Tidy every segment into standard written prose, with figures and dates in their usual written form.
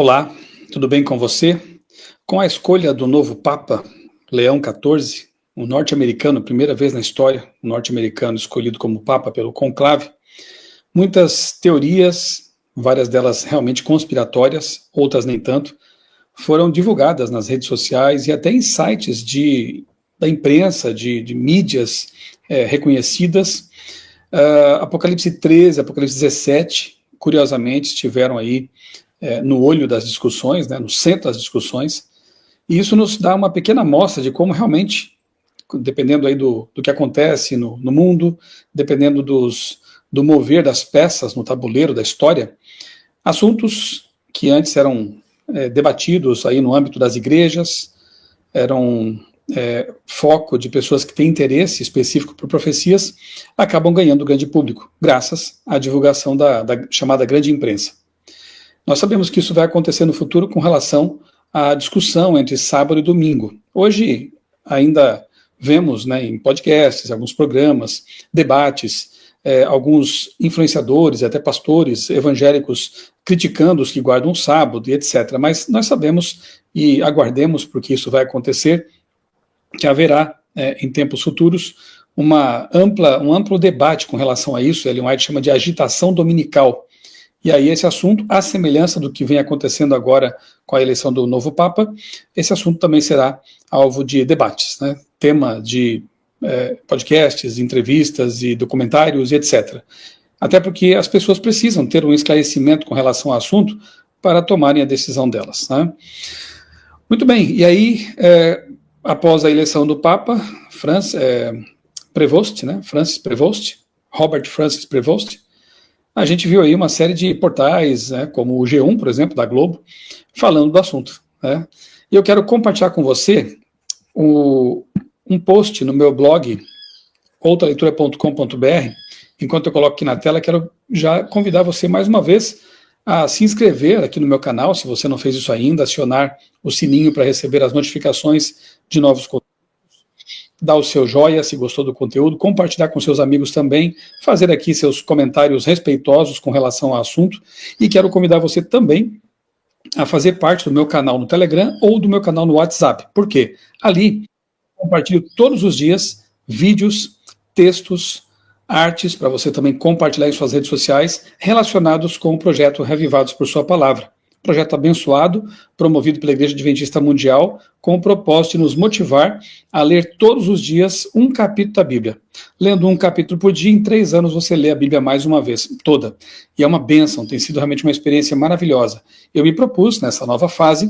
Olá, tudo bem com você? Com a escolha do novo Papa, Leão XIV, o norte-americano, primeira vez na história, o norte-americano escolhido como Papa pelo conclave, muitas teorias, várias delas realmente conspiratórias, outras nem tanto, foram divulgadas nas redes sociais e até em sites da imprensa, de mídias reconhecidas. Apocalipse 13, Apocalipse 17, curiosamente, estiveram aí no olho das discussões, no centro das discussões, e isso nos dá uma pequena amostra de como realmente, dependendo aí do que acontece no mundo, dependendo do mover das peças no tabuleiro da história, assuntos que antes eram debatidos aí no âmbito das igrejas, eram foco de pessoas que têm interesse específico por profecias, acabam ganhando grande público, graças à divulgação da chamada grande imprensa. Nós sabemos que isso vai acontecer no futuro com relação à discussão entre sábado e domingo. Hoje ainda vemos em podcasts, alguns programas, debates, alguns influenciadores, até pastores evangélicos criticando os que guardam o sábado e etc. Mas nós sabemos e aguardemos, porque isso vai acontecer, que haverá em tempos futuros um amplo debate com relação a isso. Ellen White chama de agitação dominical. E aí esse assunto, à semelhança do que vem acontecendo agora com a eleição do novo Papa, esse assunto também será alvo de debates, tema de podcasts, entrevistas e documentários e etc. Até porque as pessoas precisam ter um esclarecimento com relação ao assunto para tomarem a decisão delas. Muito bem, e aí, após a eleição do Papa, Francis Prevost, Robert Francis Prevost, a gente viu aí uma série de portais, como o G1, por exemplo, da Globo, falando do assunto. E eu quero compartilhar com você um post no meu blog, outraleitura.com.br. Enquanto eu coloco aqui na tela, quero já convidar você mais uma vez a se inscrever aqui no meu canal, se você não fez isso ainda, acionar o sininho para receber as notificações de novos conteúdos, dar o seu joia se gostou do conteúdo, compartilhar com seus amigos também, fazer aqui seus comentários respeitosos com relação ao assunto, e quero convidar você também a fazer parte do meu canal no Telegram ou do meu canal no WhatsApp. Por quê? Ali compartilho todos os dias vídeos, textos, artes, para você também compartilhar em suas redes sociais, relacionados com o projeto Revivados por Sua Palavra. Projeto abençoado, promovido pela Igreja Adventista Mundial, com o propósito de nos motivar a ler todos os dias um capítulo da Bíblia. Lendo um capítulo por dia, em 3 anos você lê a Bíblia mais uma vez, toda. E é uma bênção, tem sido realmente uma experiência maravilhosa. Eu me propus, nessa nova fase,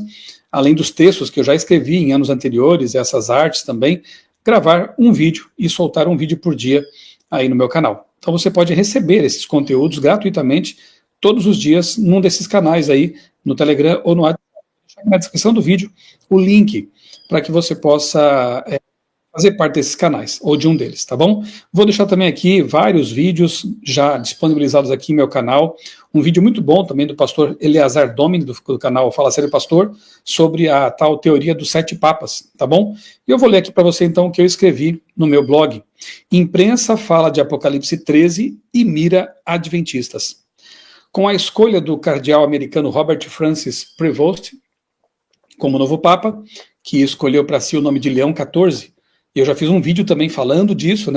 além dos textos que eu já escrevi em anos anteriores, essas artes também, gravar um vídeo e soltar um vídeo por dia aí no meu canal. Então você pode receber esses conteúdos gratuitamente todos os dias num desses canais aí, no Telegram ou no WhatsApp. Vou deixar aqui na descrição do vídeo o link para que você possa fazer parte desses canais, ou de um deles, tá bom? Vou deixar também aqui vários vídeos já disponibilizados aqui no meu canal, um vídeo muito bom também do pastor Eleazar Domini, do canal Fala Sério Pastor, sobre a tal teoria dos 7 papas, tá bom? E eu vou ler aqui para você então o que eu escrevi no meu blog. Imprensa fala de Apocalipse 13 e mira adventistas. Com a escolha do cardeal americano Robert Francis Prevost como novo Papa, que escolheu para si o nome de Leão XIV, e eu já fiz um vídeo também falando disso,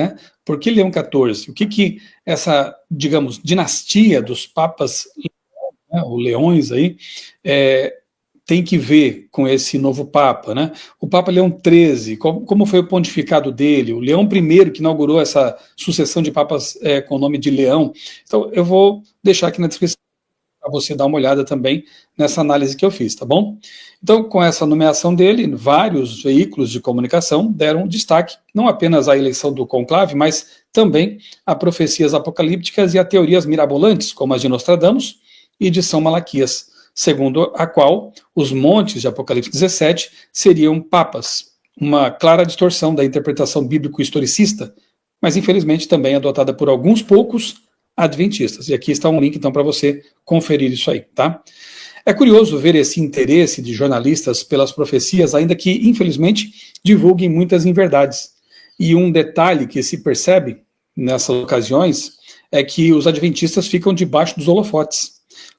Por que Leão XIV? O que essa, digamos, dinastia dos papas, os leões aí, tem que ver com esse novo Papa, O Papa Leão XIII, como foi o pontificado dele, o Leão I que inaugurou essa sucessão de papas com o nome de Leão. Então eu vou deixar aqui na descrição para você dar uma olhada também nessa análise que eu fiz, tá bom? Então, com essa nomeação dele, vários veículos de comunicação deram destaque, não apenas à eleição do conclave, mas também a profecias apocalípticas e a teorias mirabolantes, como as de Nostradamus e de São Malaquias, segundo a qual os montes de Apocalipse 17 seriam papas, uma clara distorção da interpretação bíblico-historicista, mas infelizmente também adotada por alguns poucos adventistas. E aqui está um link então para você conferir isso aí, tá? É curioso ver esse interesse de jornalistas pelas profecias, ainda que, infelizmente, divulguem muitas inverdades. E um detalhe que se percebe nessas ocasiões é que os adventistas ficam debaixo dos holofotes.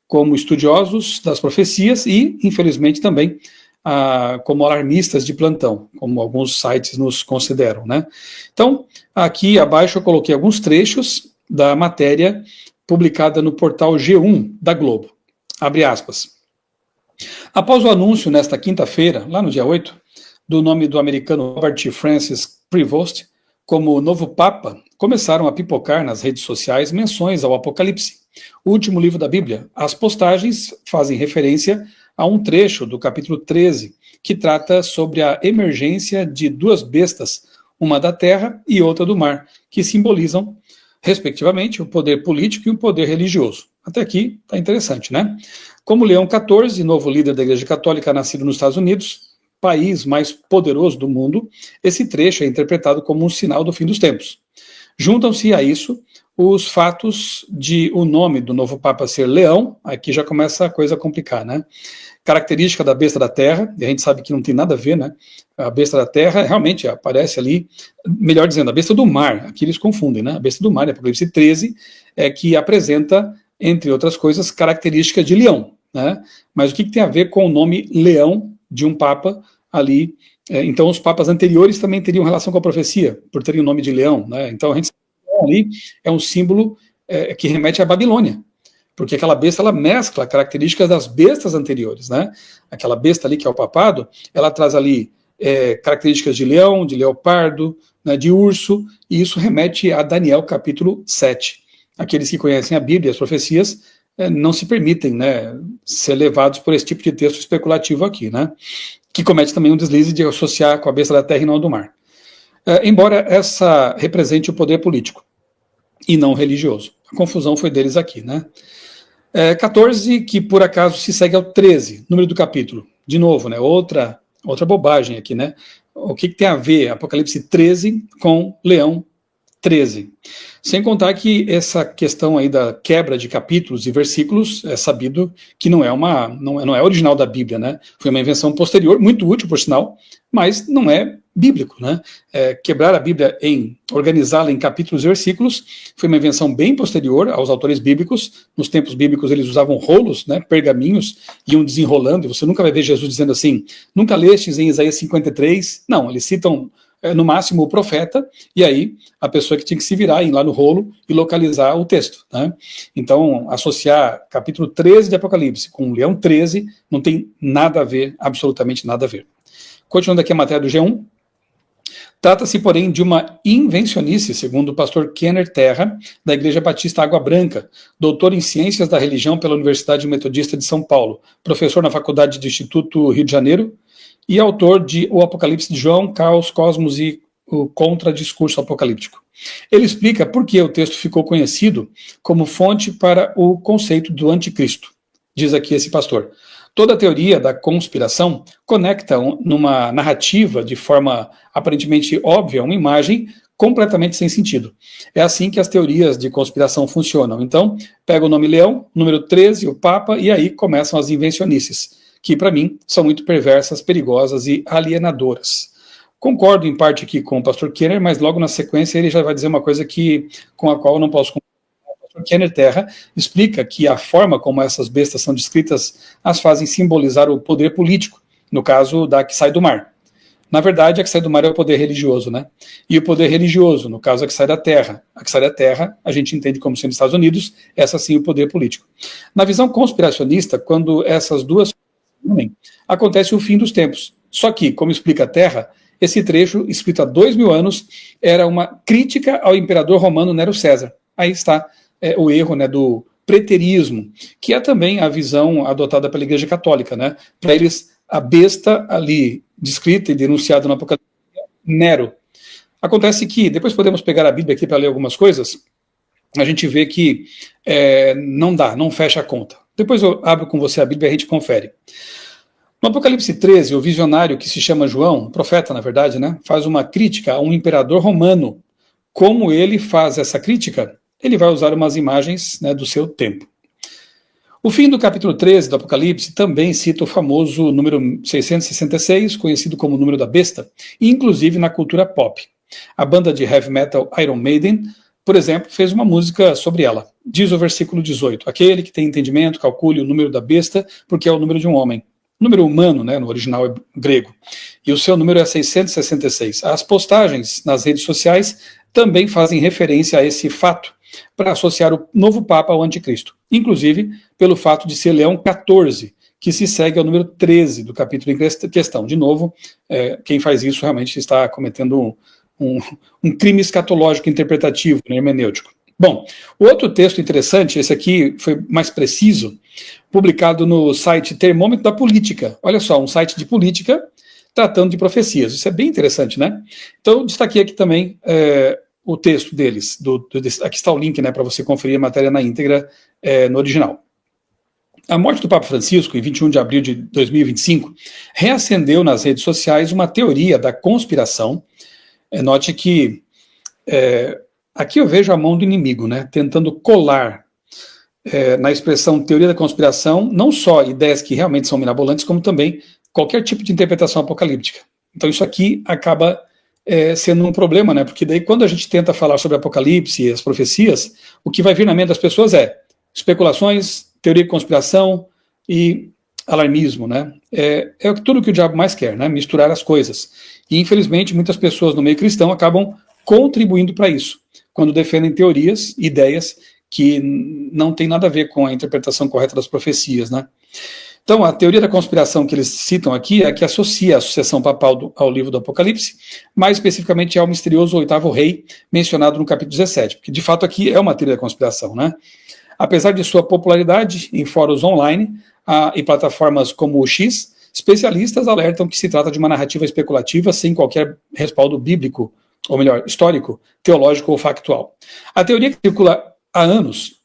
como estudiosos das profecias e, infelizmente, também como alarmistas de plantão, como alguns sites nos consideram, né? Então, aqui abaixo eu coloquei alguns trechos da matéria publicada no portal G1 da Globo. Abre aspas. Após o anúncio nesta quinta-feira, lá no dia 8, do nome do americano Robert Francis Prevost como novo Papa, começaram a pipocar nas redes sociais menções ao Apocalipse, o último livro da Bíblia. As postagens fazem referência a um trecho do capítulo 13, que trata sobre a emergência de duas bestas, uma da terra e outra do mar, que simbolizam, respectivamente, o poder político e o poder religioso. Até aqui está interessante, né? Como Leão XIV, novo líder da Igreja Católica nascido nos Estados Unidos, país mais poderoso do mundo, esse trecho é interpretado como um sinal do fim dos tempos. Juntam-se a isso os fatos de o nome do novo Papa ser Leão, aqui já começa a coisa a complicar, né? Característica da besta da terra, e a gente sabe que não tem nada a ver, né? A besta da terra realmente aparece ali, melhor dizendo, a besta do mar, aqui eles confundem, né? A besta do mar, Apocalipse 13, que apresenta, entre outras coisas, características de leão, né? Mas o que tem a ver com o nome Leão de um Papa ali? Então os papas anteriores também teriam relação com a profecia, por terem o nome de leão, né? Então a gente sabe que ali é um símbolo que remete à Babilônia, porque aquela besta, ela mescla características das bestas anteriores, né? Aquela besta ali, que é o papado, ela traz ali características de leão, de leopardo, né, de urso, e isso remete a Daniel capítulo 7. Aqueles que conhecem a Bíblia e as profecias não se permitem, né, ser levados por esse tipo de texto especulativo aqui, né? Que comete também um deslize de associar com a besta da terra e não do mar. Embora essa represente o poder político e não religioso. A confusão foi deles aqui, né? 14, que por acaso se segue ao 13, número do capítulo. De novo, né? Outra bobagem aqui, né? O que tem a ver Apocalipse 13 com Leão 13? Sem contar que essa questão aí da quebra de capítulos e versículos é sabido que não é original da Bíblia, né? Foi uma invenção posterior, muito útil, por sinal, mas não é bíblico, né? Quebrar a Bíblia organizá-la em capítulos e versículos foi uma invenção bem posterior aos autores bíblicos. Nos tempos bíblicos eles usavam rolos, né, pergaminhos, iam desenrolando, e você nunca vai ver Jesus dizendo assim, nunca lestes em Isaías 53? Não, eles citam no máximo o profeta, e aí a pessoa que tinha que se virar, ir lá no rolo e localizar o texto, né? Então, associar capítulo 13 de Apocalipse com Leão 13 não tem nada a ver, absolutamente nada a ver. Continuando aqui a matéria do G1, trata-se, porém, de uma invencionice, segundo o pastor Kenner Terra, da Igreja Batista Água Branca, doutor em Ciências da Religião pela Universidade Metodista de São Paulo, professor na Faculdade do Instituto Rio de Janeiro, e autor de O Apocalipse de João, Caos, Cosmos e o Contradiscurso Apocalíptico. Ele explica por que o texto ficou conhecido como fonte para o conceito do anticristo. Diz aqui esse pastor. Toda a teoria da conspiração conecta numa narrativa de forma aparentemente óbvia uma imagem completamente sem sentido. É assim que as teorias de conspiração funcionam. Então, pega o nome Leão, número 13, o Papa, e aí começam as invencionices, que para mim são muito perversas, perigosas e alienadoras. Concordo em parte aqui com o pastor Kenner, mas logo na sequência ele já vai dizer uma coisa com a qual eu não posso concordar. O pastor Kenner Terra explica que a forma como essas bestas são descritas as fazem simbolizar o poder político, no caso da que sai do mar. Na verdade, a que sai do mar é o poder religioso, né? E o poder religioso, no caso, a que sai da terra. A que sai da terra, a gente entende como sendo Estados Unidos, essa sim o poder político. Na visão conspiracionista, quando essas duas acontece o fim dos tempos. Só que, como explica a Terra, esse trecho, escrito há 2000 anos, era uma crítica ao imperador romano Nero César. Aí está o erro, né, do preterismo, que é também a visão adotada pela Igreja Católica, né? Para eles, a besta ali descrita e denunciada no Apocalipse é Nero. Acontece que, depois podemos pegar a Bíblia aqui para ler algumas coisas, a gente vê que não fecha a conta. Depois eu abro com você a Bíblia e a gente confere. No Apocalipse 13, o visionário que se chama João, profeta na verdade, né, faz uma crítica a um imperador romano. Como ele faz essa crítica? Ele vai usar umas imagens, né, do seu tempo. O fim do capítulo 13 do Apocalipse também cita o famoso número 666, conhecido como o número da besta, inclusive na cultura pop. A banda de heavy metal Iron Maiden, por exemplo, fez uma música sobre ela. diz o versículo 18, aquele que tem entendimento, calcule o número da besta, porque é o número de um homem. Número humano, né, no original grego. E o seu número é 666. As postagens nas redes sociais também fazem referência a esse fato, para associar o novo Papa ao Anticristo. Inclusive, pelo fato de ser Leão XIV, que se segue ao número 13 do capítulo em questão. De novo, quem faz isso realmente está cometendo um crime escatológico interpretativo, né, hermenêutico. Bom, o outro texto interessante, esse aqui foi mais preciso, publicado no site Termômetro da Política. Olha só, um site de política tratando de profecias. Isso é bem interessante, né? Então, eu destaquei aqui também o texto deles. Aqui está o link, né, para você conferir a matéria na íntegra no original. A morte do Papa Francisco, em 21 de abril de 2025, reacendeu nas redes sociais uma teoria da conspiração. Note que aqui eu vejo a mão do inimigo, né, tentando colar na expressão teoria da conspiração, não só ideias que realmente são mirabolantes, como também qualquer tipo de interpretação apocalíptica. Então isso aqui acaba sendo um problema, né, porque daí quando a gente tenta falar sobre Apocalipse e as profecias, o que vai vir na mente das pessoas é especulações, teoria de conspiração e alarmismo, né, tudo que o diabo mais quer, né, misturar as coisas. E infelizmente muitas pessoas no meio cristão acabam contribuindo para isso, quando defendem teorias, ideias que não tem nada a ver com a interpretação correta das profecias, né? Então, a teoria da conspiração que eles citam aqui é que associa a sucessão papal ao livro do Apocalipse, mais especificamente ao misterioso oitavo rei, mencionado no capítulo 17, porque de fato aqui é uma teoria da conspiração, né? Apesar de sua popularidade em fóruns online e plataformas como o X, especialistas alertam que se trata de uma narrativa especulativa sem qualquer respaldo bíblico, ou melhor, histórico, teológico ou factual. A teoria que circula há anos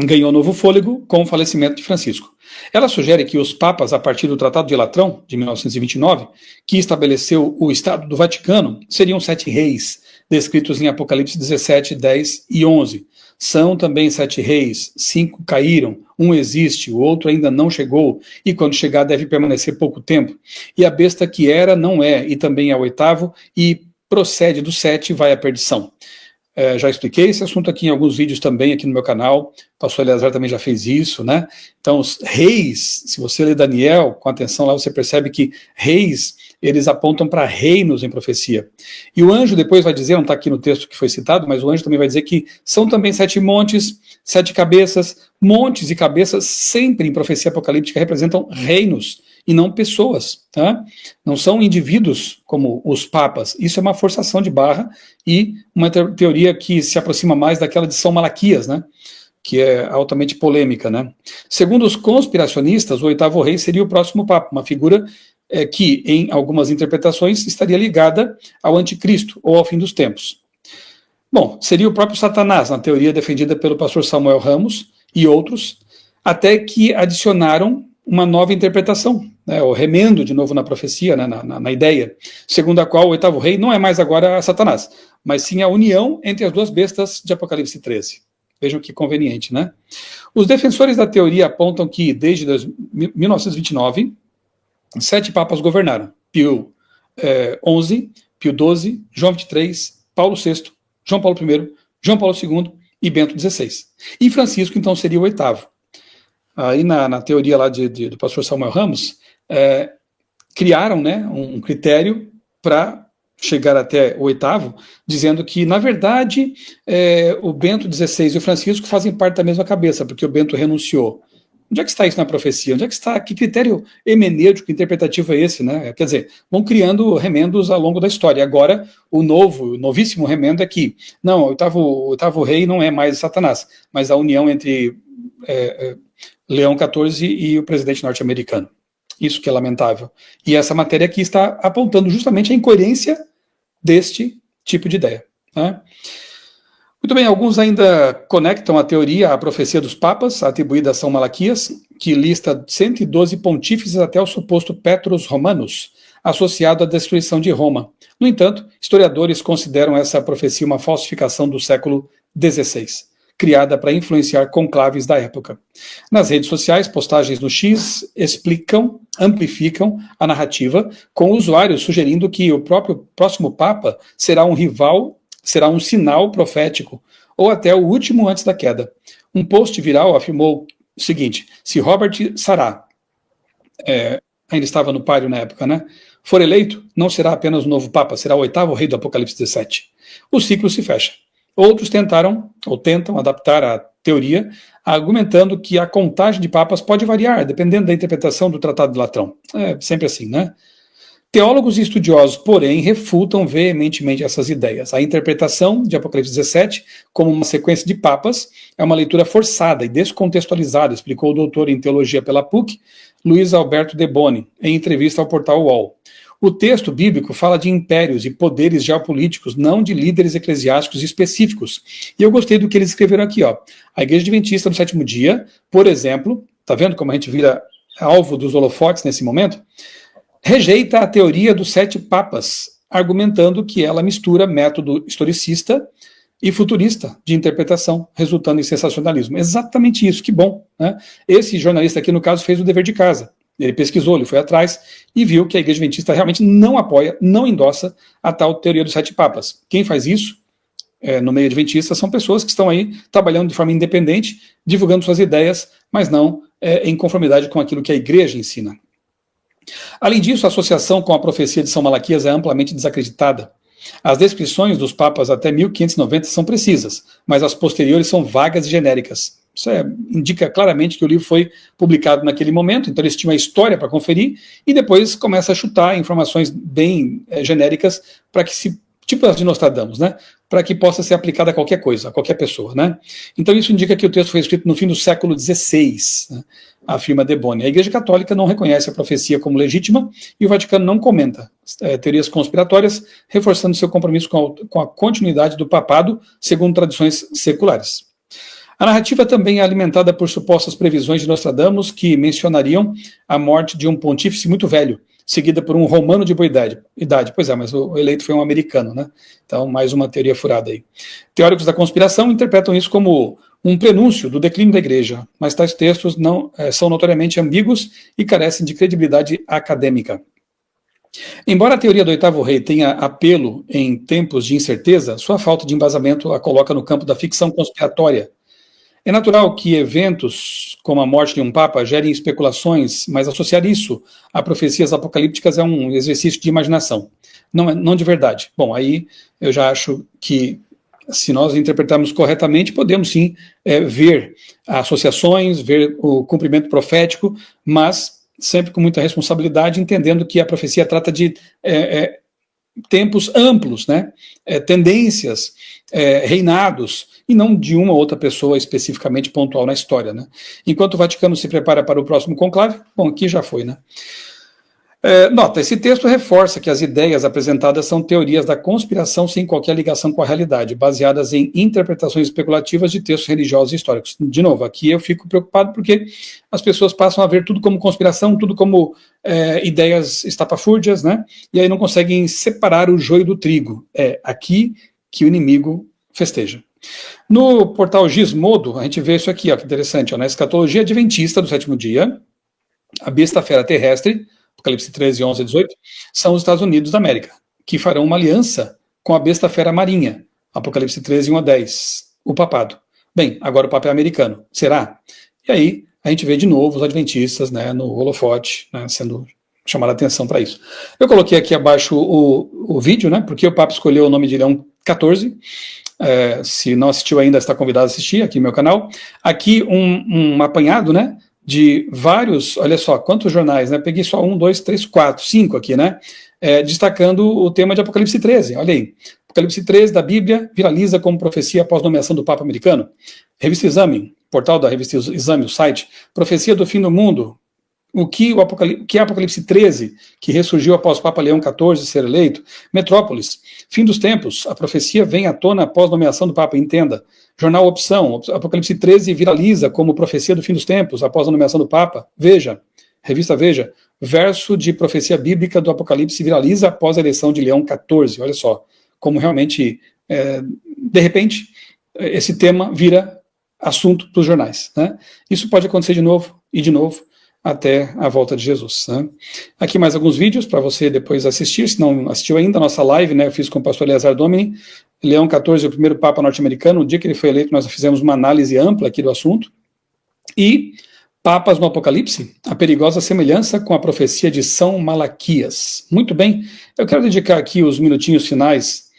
ganhou novo fôlego com o falecimento de Francisco. Ela sugere que os papas, a partir do Tratado de Latrão, de 1929, que estabeleceu o Estado do Vaticano, seriam 7 reis, descritos em Apocalipse 17, 10 e 11. São também 7 reis, 5 caíram, um existe, o outro ainda não chegou, e quando chegar deve permanecer pouco tempo. E a besta que era, não é, e também é o oitavo, e procede do 7 e vai à perdição. Já expliquei esse assunto aqui em alguns vídeos também aqui no meu canal, o pastor Eleazar também já fez isso, né? Então os reis, se você ler Daniel com atenção lá, você percebe que reis, eles apontam para reinos em profecia. E o anjo depois vai dizer, não está aqui no texto que foi citado, mas o anjo também vai dizer que são também 7 montes, 7 cabeças, montes e cabeças sempre em profecia apocalíptica representam reinos e não pessoas, tá? Não são indivíduos como os papas. Isso é uma forçação de barra e uma teoria que se aproxima mais daquela de São Malaquias, né? Que é altamente polêmica, né? Segundo os conspiracionistas, o oitavo rei seria o próximo papa, uma figura que, em algumas interpretações, estaria ligada ao anticristo ou ao fim dos tempos. Bom, seria o próprio Satanás, na teoria defendida pelo pastor Samuel Ramos e outros, até que adicionaram uma nova interpretação, né, o remendo de novo na profecia, né, na ideia, segundo a qual o oitavo rei não é mais agora Satanás, mas sim a união entre as duas bestas de Apocalipse 13. Vejam que conveniente, né? Os defensores da teoria apontam que, desde 1929, 7 papas governaram. Pio XI, Pio XII, João XXIII, Paulo VI, João Paulo I, João Paulo II e Bento XVI. E Francisco, então, seria o oitavo. Aí na teoria lá do pastor Samuel Ramos, criaram, né, um critério para chegar até o oitavo, dizendo que, na verdade, o Bento XVI e o Francisco fazem parte da mesma cabeça, porque o Bento renunciou. Onde é que está isso na profecia? Onde é que está? Que critério hermenêutico, interpretativo é esse, né? Quer dizer, vão criando remendos ao longo da história. Agora, o novíssimo remendo é que, não, o oitavo rei não é mais Satanás, mas a união entre Leão XIV e o presidente norte-americano. Isso que é lamentável. E essa matéria aqui está apontando justamente a incoerência deste tipo de ideia, né? Muito bem, alguns ainda conectam a teoria à profecia dos papas, atribuída a São Malaquias, que lista 112 pontífices até o suposto Petrus Romanus, associado à destruição de Roma. No entanto, historiadores consideram essa profecia uma falsificação do século XVI, criada para influenciar conclaves da época. Nas redes sociais, postagens no X amplificam a narrativa, com usuários sugerindo que o próprio próximo Papa será um rival, será um sinal profético, ou até o último antes da queda. Um post viral afirmou o seguinte: se Robert Sarah, ainda estava no páreo na época, né, for eleito, não será apenas o novo Papa, será o 8º rei do Apocalipse 17. O ciclo se fecha. Outros tentaram, ou tentam, adaptar a teoria, argumentando que a contagem de papas pode variar, dependendo da interpretação do Tratado de Latrão. É sempre assim, né? Teólogos e estudiosos, porém, refutam veementemente essas ideias. A interpretação de Apocalipse 17 como uma sequência de papas é uma leitura forçada e descontextualizada, explicou o doutor em teologia pela PUC, Luiz Alberto Deboni, em entrevista ao portal UOL. O texto bíblico fala de impérios e poderes geopolíticos, não de líderes eclesiásticos específicos. E eu gostei do que eles escreveram aqui, ó. A Igreja Adventista do Sétimo Dia, por exemplo, tá vendo como a gente vira alvo dos holofotes nesse momento? Rejeita a teoria dos 7 papas, argumentando que ela mistura método historicista e futurista de interpretação, resultando em sensacionalismo. Exatamente isso, que bom, né? Esse jornalista aqui, no caso, fez o dever de casa. Ele pesquisou, ele foi atrás e viu que a Igreja Adventista realmente não apoia, não endossa a tal teoria dos 7 papas. Quem faz isso, no meio adventista, são pessoas que estão aí trabalhando de forma independente, divulgando suas ideias, mas não em conformidade com aquilo que a Igreja ensina. Além disso, a associação com a profecia de São Malaquias é amplamente desacreditada. As descrições dos papas até 1590 são precisas, mas as posteriores são vagas e genéricas. Isso indica claramente que o livro foi publicado naquele momento, então eles tinham a história para conferir, e depois começa a chutar informações bem genéricas para que se, tipo as de Nostradamus, né? Para que possa ser aplicada a qualquer coisa, a qualquer pessoa, né? Então isso indica que o texto foi escrito no fim do século XVI, né? Afirma Deboni. A Igreja Católica não reconhece a profecia como legítima e o Vaticano não comenta teorias conspiratórias, reforçando seu compromisso com a continuidade do papado, segundo tradições seculares. A narrativa também é alimentada por supostas previsões de Nostradamus que mencionariam a morte de um pontífice muito velho, seguida por um romano de boa idade. Pois é, mas o eleito foi um americano, né? Então, mais uma teoria furada aí. Teóricos da conspiração interpretam isso como um prenúncio do declínio da igreja, mas tais textos não são notoriamente ambíguos e carecem de credibilidade acadêmica. Embora a teoria do 8º rei tenha apelo em tempos de incerteza, sua falta de embasamento a coloca no campo da ficção conspiratória. É natural que eventos como a morte de um papa gerem especulações, mas associar isso a profecias apocalípticas é um exercício de imaginação, não de verdade. Bom, aí eu já acho que, se nós interpretarmos corretamente, podemos sim ver associações, ver o cumprimento profético, mas sempre com muita responsabilidade, entendendo que a profecia trata de tempos amplos, né? Tendências, reinados, e não de uma ou outra pessoa especificamente pontual na história, né? Enquanto o Vaticano se prepara para o próximo conclave, bom, aqui já foi, né? Nota, esse texto reforça que as ideias apresentadas são teorias da conspiração sem qualquer ligação com a realidade, baseadas em interpretações especulativas de textos religiosos e históricos. De novo, aqui eu fico preocupado porque as pessoas passam a ver tudo como conspiração, tudo como ideias estapafúrdias, né? E aí não conseguem separar o joio do trigo. É aqui que o inimigo festeja. No portal Gizmodo, a gente vê isso aqui, ó, que interessante, ó, na escatologia adventista do sétimo dia, a besta fera terrestre, Apocalipse 13, 11 e 18, são os Estados Unidos da América, que farão uma aliança com a besta fera marinha, Apocalipse 13, 1 a 10, o papado. Bem, agora o Papa é americano, será? E aí a gente vê de novo os adventistas, né, no holofote, né, sendo chamada a atenção para isso. Eu coloquei aqui abaixo o vídeo, né, porque o Papa escolheu o nome de Leão XIV. Se não assistiu ainda, está convidado a assistir aqui no meu canal. Aqui um apanhado, né, de vários, olha só, quantos jornais, né? Peguei só 1, 2, 3, 4, 5 aqui, né? Destacando o tema de Apocalipse 13, olha aí. Apocalipse 13 da Bíblia viraliza como profecia após nomeação do Papa americano. Revista Exame, portal da Revista Exame, o site, profecia do fim do mundo. O que é Apocalipse 13, que ressurgiu após o Papa Leão XIV ser eleito? Metrópolis, fim dos tempos, a profecia vem à tona após nomeação do Papa, entenda. Jornal Opção, Apocalipse 13 viraliza como profecia do fim dos tempos após a nomeação do Papa. Veja, revista Veja, verso de profecia bíblica do Apocalipse viraliza após a eleição de Leão XIV. Olha só, como realmente, de repente, esse tema vira assunto dos jornais, né? Isso pode acontecer de novo e de novo, até a volta de Jesus, né? Aqui mais alguns vídeos para você depois assistir, se não assistiu ainda a nossa live, né, eu fiz com o pastor Eleazar Domini, Leão XIV, o primeiro Papa norte-americano, no dia que ele foi eleito, nós fizemos uma análise ampla aqui do assunto. E Papas no Apocalipse, a perigosa semelhança com a profecia de São Malaquias. Muito bem, eu quero dedicar aqui os minutinhos finais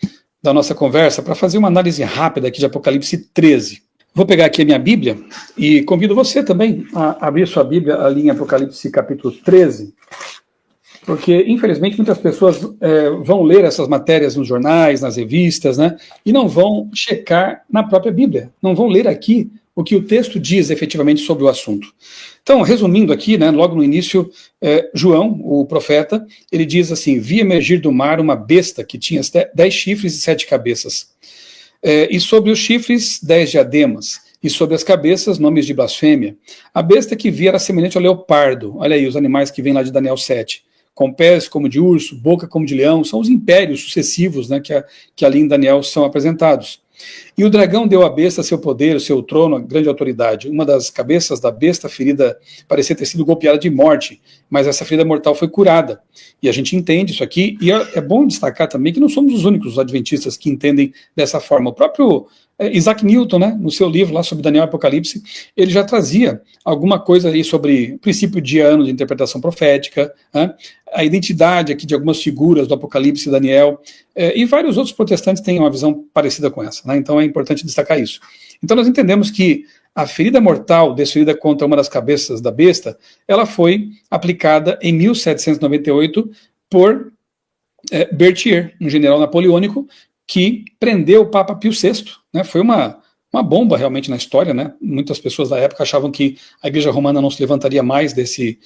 da nossa conversa para fazer uma análise rápida aqui de Apocalipse 13. Vou pegar aqui a minha Bíblia e convido você também a abrir sua Bíblia ali em Apocalipse capítulo 13, porque, infelizmente, muitas pessoas vão ler essas matérias nos jornais, nas revistas, né, e não vão checar na própria Bíblia, não vão ler aqui o que o texto diz efetivamente sobre o assunto. Então, resumindo aqui, né, logo no início, João, o profeta, ele diz assim: vi emergir do mar uma besta que tinha 10 chifres e 7 cabeças, e sobre os chifres 10 diademas, e sobre as cabeças nomes de blasfêmia. A besta que vi era semelhante ao leopardo. Olha aí os animais que vêm lá de Daniel 7. Com pés como de urso, boca como de leão, são os impérios sucessivos, né, que ali em Daniel são apresentados. E o dragão deu à besta seu poder, o seu trono, a grande autoridade. Uma das cabeças da besta ferida parecia ter sido golpeada de morte, mas essa ferida mortal foi curada. E a gente entende isso aqui, e é bom destacar também que não somos os únicos adventistas que entendem dessa forma. O próprio Isaac Newton, né, no seu livro lá sobre Daniel e Apocalipse, ele já trazia alguma coisa aí sobre o princípio de ano de interpretação profética, né, a identidade aqui de algumas figuras do Apocalipse e Daniel, e vários outros protestantes têm uma visão parecida com essa, né, então é importante destacar isso. Então nós entendemos que a ferida mortal desferida contra uma das cabeças da besta, ela foi aplicada em 1798 por Berthier, um general napoleônico, que prendeu o Papa Pio VI, né? Foi uma bomba realmente na história, né? Muitas pessoas da época achavam que a Igreja Romana não se levantaria mais desse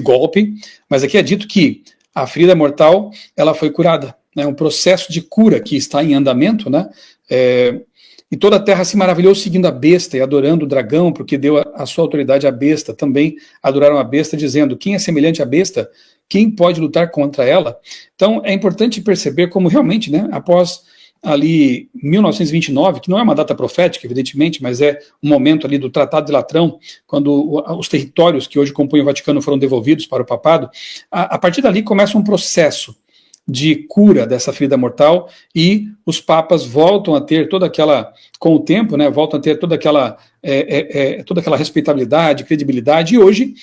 golpe, mas aqui é dito que a ferida mortal ela foi curada, né? Um processo de cura que está em andamento, né? E toda a terra se maravilhou seguindo a besta e adorando o dragão, porque deu a sua autoridade à besta. Também adoraram a besta, dizendo: quem é semelhante à besta? Quem pode lutar contra ela? Então é importante perceber como realmente, né, após ali 1929, que não é uma data profética, evidentemente, mas é um momento ali do Tratado de Latrão, quando os territórios que hoje compõem o Vaticano foram devolvidos para o papado, a partir dali começa um processo de cura dessa ferida mortal, e os papas voltam a ter toda aquela, com o tempo, né, voltam a ter toda aquela respeitabilidade, credibilidade, e hoje,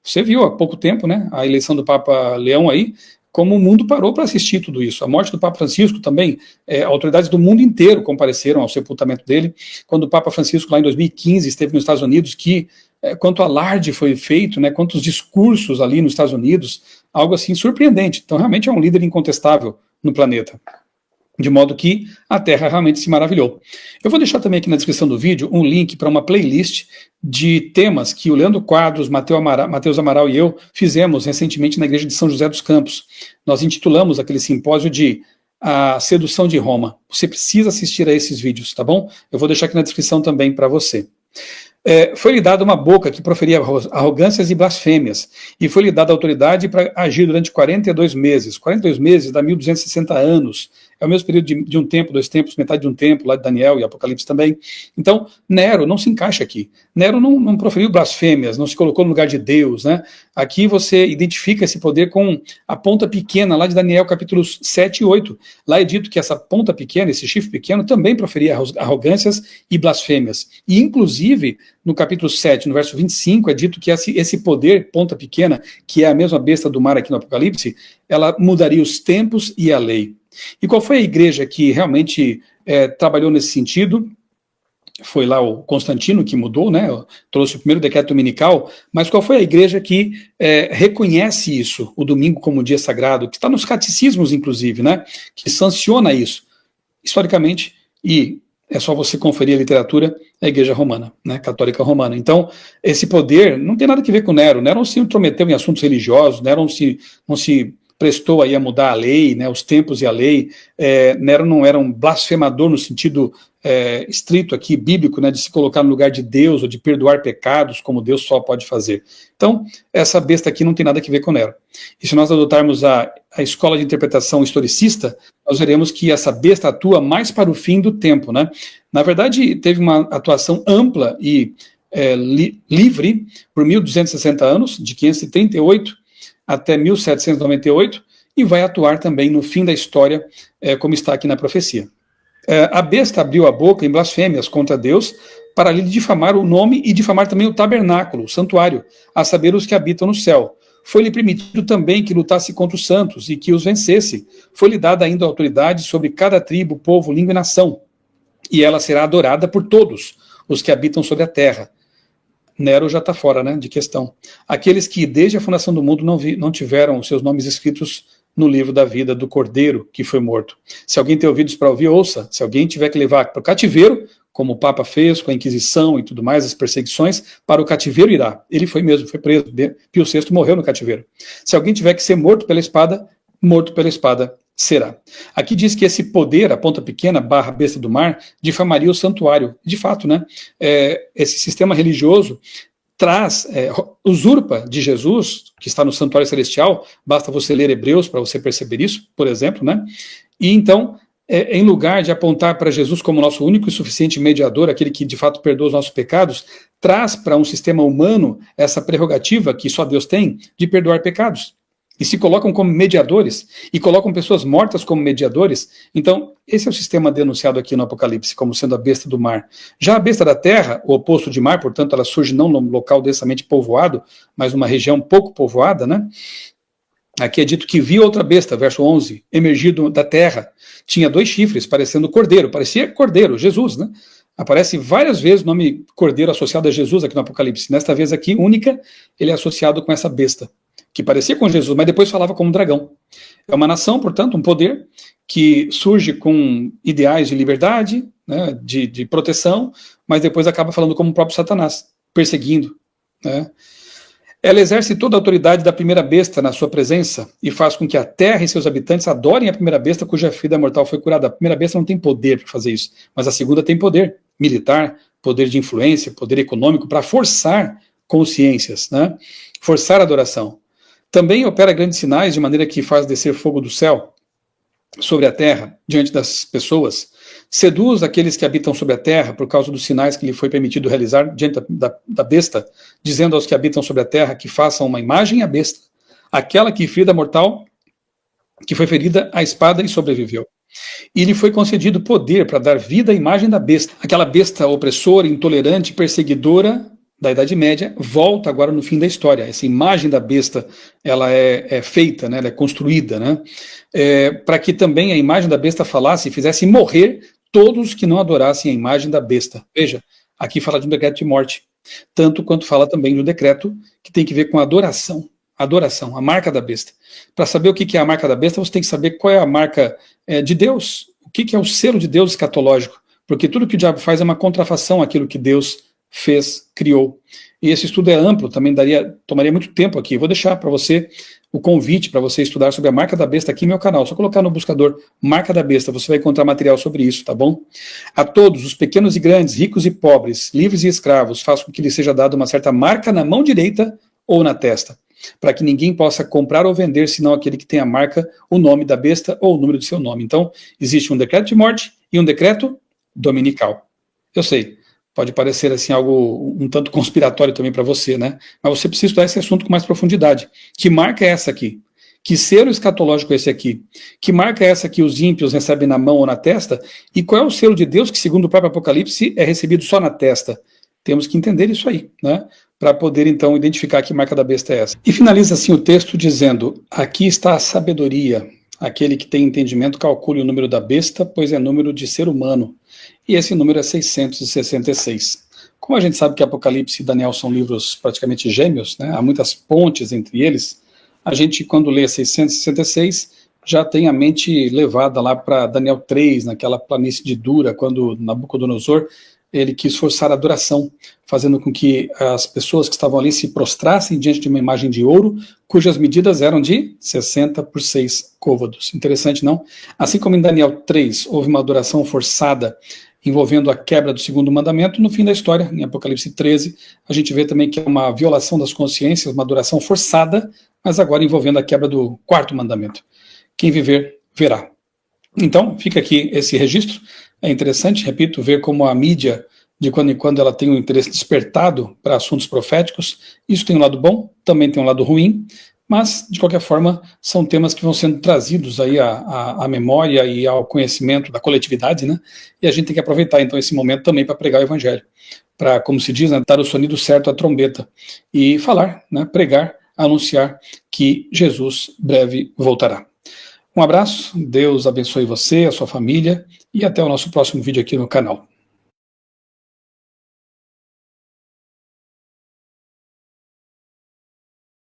você viu há pouco tempo, né, a eleição do Papa Leão aí, como o mundo parou para assistir tudo isso. A morte do Papa Francisco também, autoridades do mundo inteiro compareceram ao sepultamento dele, quando o Papa Francisco lá em 2015 esteve nos Estados Unidos, que quanto alarde foi feito, né, quantos discursos ali nos Estados Unidos, algo assim surpreendente. Então realmente é um líder incontestável no planeta, de modo que a Terra realmente se maravilhou. Eu vou deixar também aqui na descrição do vídeo um link para uma playlist de temas que o Leandro Quadros, Matheus Amaral e eu fizemos recentemente na Igreja de São José dos Campos. Nós intitulamos aquele simpósio de A Sedução de Roma. Você precisa assistir a esses vídeos, tá bom? Eu vou deixar aqui na descrição também para você. Foi-lhe dada uma boca que proferia arrogâncias e blasfêmias, e foi-lhe dada autoridade para agir durante 42 meses. 42 meses dá 1260 anos. É o mesmo período de um tempo, 2 tempos, metade de um tempo, lá de Daniel e Apocalipse também. Então, Nero não se encaixa aqui. Nero não proferiu blasfêmias, não se colocou no lugar de Deus, né? Aqui você identifica esse poder com a ponta pequena, lá de Daniel capítulos 7 e 8. Lá é dito que essa ponta pequena, esse chifre pequeno, também proferia arrogâncias e blasfêmias. E, inclusive, no capítulo 7, no verso 25, é dito que esse poder, ponta pequena, que é a mesma besta do mar aqui no Apocalipse, ela mudaria os tempos e a lei. E qual foi a igreja que realmente trabalhou nesse sentido? Foi lá o Constantino que mudou, né? Trouxe o primeiro decreto dominical, mas qual foi a igreja que reconhece isso, o domingo como dia sagrado, que está nos catecismos, inclusive, né? Que sanciona isso, historicamente, e é só você conferir a literatura, a Igreja Romana, né, Católica Romana. Então, esse poder não tem nada a ver com Nero. Nero não se intrometeu em assuntos religiosos, Nero não se prestou aí a mudar a lei, né, os tempos e a lei. Nero não era um blasfemador no sentido estrito aqui, bíblico, né, de se colocar no lugar de Deus ou de perdoar pecados, como Deus só pode fazer. Então, essa besta aqui não tem nada a ver com Nero. E se nós adotarmos a escola de interpretação historicista, nós veremos que essa besta atua mais para o fim do tempo, né? Na verdade, teve uma atuação ampla e livre por 1260 anos, de 538 até 1798, e vai atuar também no fim da história, como está aqui na profecia. A besta abriu a boca em blasfêmias contra Deus para lhe difamar o nome e difamar também o tabernáculo, o santuário, a saber, os que habitam no céu. Foi-lhe permitido também que lutasse contra os santos e que os vencesse. Foi-lhe dada ainda a autoridade sobre cada tribo, povo, língua e nação. E ela será adorada por todos os que habitam sobre a terra. Nero já está fora, né, de questão. Aqueles que desde a fundação do mundo não tiveram os seus nomes escritos no livro da vida do Cordeiro que foi morto. Se alguém tem ouvidos para ouvir, ouça. Se alguém tiver que levar para o cativeiro, como o Papa fez com a Inquisição e tudo mais, as perseguições, para o cativeiro irá. Ele foi mesmo, foi preso. Pio VI morreu no cativeiro. Se alguém tiver que ser morto pela espada será. Aqui diz que esse poder, a ponta pequena, barra besta do mar, difamaria o santuário. De fato, né? Esse sistema religioso usurpa de Jesus, que está no santuário celestial, basta você ler Hebreus para você perceber isso, por exemplo, né? E então, em lugar de apontar para Jesus como nosso único e suficiente mediador, aquele que de fato perdoa os nossos pecados, traz para um sistema humano essa prerrogativa que só Deus tem de perdoar pecados. E se colocam como mediadores, e colocam pessoas mortas como mediadores. Então, esse é o sistema denunciado aqui no Apocalipse, como sendo a besta do mar. Já a besta da terra, o oposto de mar, portanto, ela surge não num local densamente povoado, mas numa região pouco povoada, né? Aqui é dito que viu outra besta, verso 11, emergido da terra. Tinha 2 chifres, parecendo cordeiro. Parecia cordeiro, Jesus, né? Aparece várias vezes o nome cordeiro associado a Jesus aqui no Apocalipse. Nesta vez aqui, única, ele é associado com essa besta, que parecia com Jesus, mas depois falava como dragão. É uma nação, portanto, um poder que surge com ideais de liberdade, né, de proteção, mas depois acaba falando como o próprio Satanás, perseguindo, né? Ela exerce toda a autoridade da primeira besta na sua presença e faz com que a terra e seus habitantes adorem a primeira besta cuja ferida mortal foi curada. A primeira besta não tem poder para fazer isso, mas a segunda tem poder militar, poder de influência, poder econômico para forçar consciências, né? Forçar a adoração. Também opera grandes sinais de maneira que faz descer fogo do céu sobre a terra, diante das pessoas, seduz aqueles que habitam sobre a terra por causa dos sinais que lhe foi permitido realizar diante da besta, dizendo aos que habitam sobre a terra que façam uma imagem à besta, aquela que ferida mortal, que foi ferida à espada e sobreviveu. E lhe foi concedido poder para dar vida à imagem da besta, aquela besta opressora, intolerante, perseguidora da Idade Média, volta agora no fim da história. Essa imagem da besta, ela é feita, né, ela é construída, né, para que também a imagem da besta falasse e fizesse morrer todos que não adorassem a imagem da besta. Veja, aqui fala de um decreto de morte, tanto quanto fala também de um decreto que tem que ver com a adoração, a marca da besta. Para saber o que é a marca da besta, você tem que saber qual é a marca de Deus, o que é o selo de Deus escatológico, porque tudo que o diabo faz é uma contrafação àquilo que Deus fez, criou. E esse estudo é amplo, também tomaria muito tempo aqui. Eu vou deixar para você o convite para você estudar sobre a marca da besta aqui no meu canal. Só colocar no buscador marca da besta, você vai encontrar material sobre isso, tá bom? A todos, os pequenos e grandes, ricos e pobres, livres e escravos, faço com que lhes seja dada uma certa marca na mão direita ou na testa, para que ninguém possa comprar ou vender, senão aquele que tem a marca, o nome da besta ou o número do seu nome. Então, existe um decreto de morte e um decreto dominical. Eu sei, pode parecer assim algo um tanto conspiratório também para você, né? Mas você precisa estudar esse assunto com mais profundidade. Que marca é essa aqui? Que selo escatológico é esse aqui? Que marca é essa que os ímpios recebem na mão ou na testa? E qual é o selo de Deus que, segundo o próprio Apocalipse, é recebido só na testa? Temos que entender isso aí, né? Para poder, então, identificar que marca da besta é essa. E finaliza assim o texto dizendo: aqui está a sabedoria. Aquele que tem entendimento calcule o número da besta, pois é número de ser humano. E esse número é 666. Como a gente sabe que Apocalipse e Daniel são livros praticamente gêmeos, né? Há muitas pontes entre eles, a gente, quando lê 666, já tem a mente levada lá para Daniel 3, naquela planície de Dura, quando Nabucodonosor ele quis forçar a adoração, fazendo com que as pessoas que estavam ali se prostrassem diante de uma imagem de ouro, cujas medidas eram de 60 por 6 côvados. Interessante, não? Assim como em Daniel 3 houve uma adoração forçada envolvendo a quebra do segundo mandamento, no fim da história, em Apocalipse 13, a gente vê também que é uma violação das consciências, uma adoração forçada, mas agora envolvendo a quebra do quarto mandamento. Quem viver, verá. Então, fica aqui esse registro. É interessante, repito, ver como a mídia, de quando em quando, ela tem um interesse despertado para assuntos proféticos. Isso tem um lado bom, também tem um lado ruim, Mas, de qualquer forma, são temas que vão sendo trazidos aí à memória e ao conhecimento da coletividade, né? E a gente tem que aproveitar, então, esse momento também para pregar o evangelho, para, como se diz, né, dar o sonido certo à trombeta e falar, né, pregar, anunciar que Jesus breve voltará. Um abraço, Deus abençoe você, a sua família, e até o nosso próximo vídeo aqui no canal.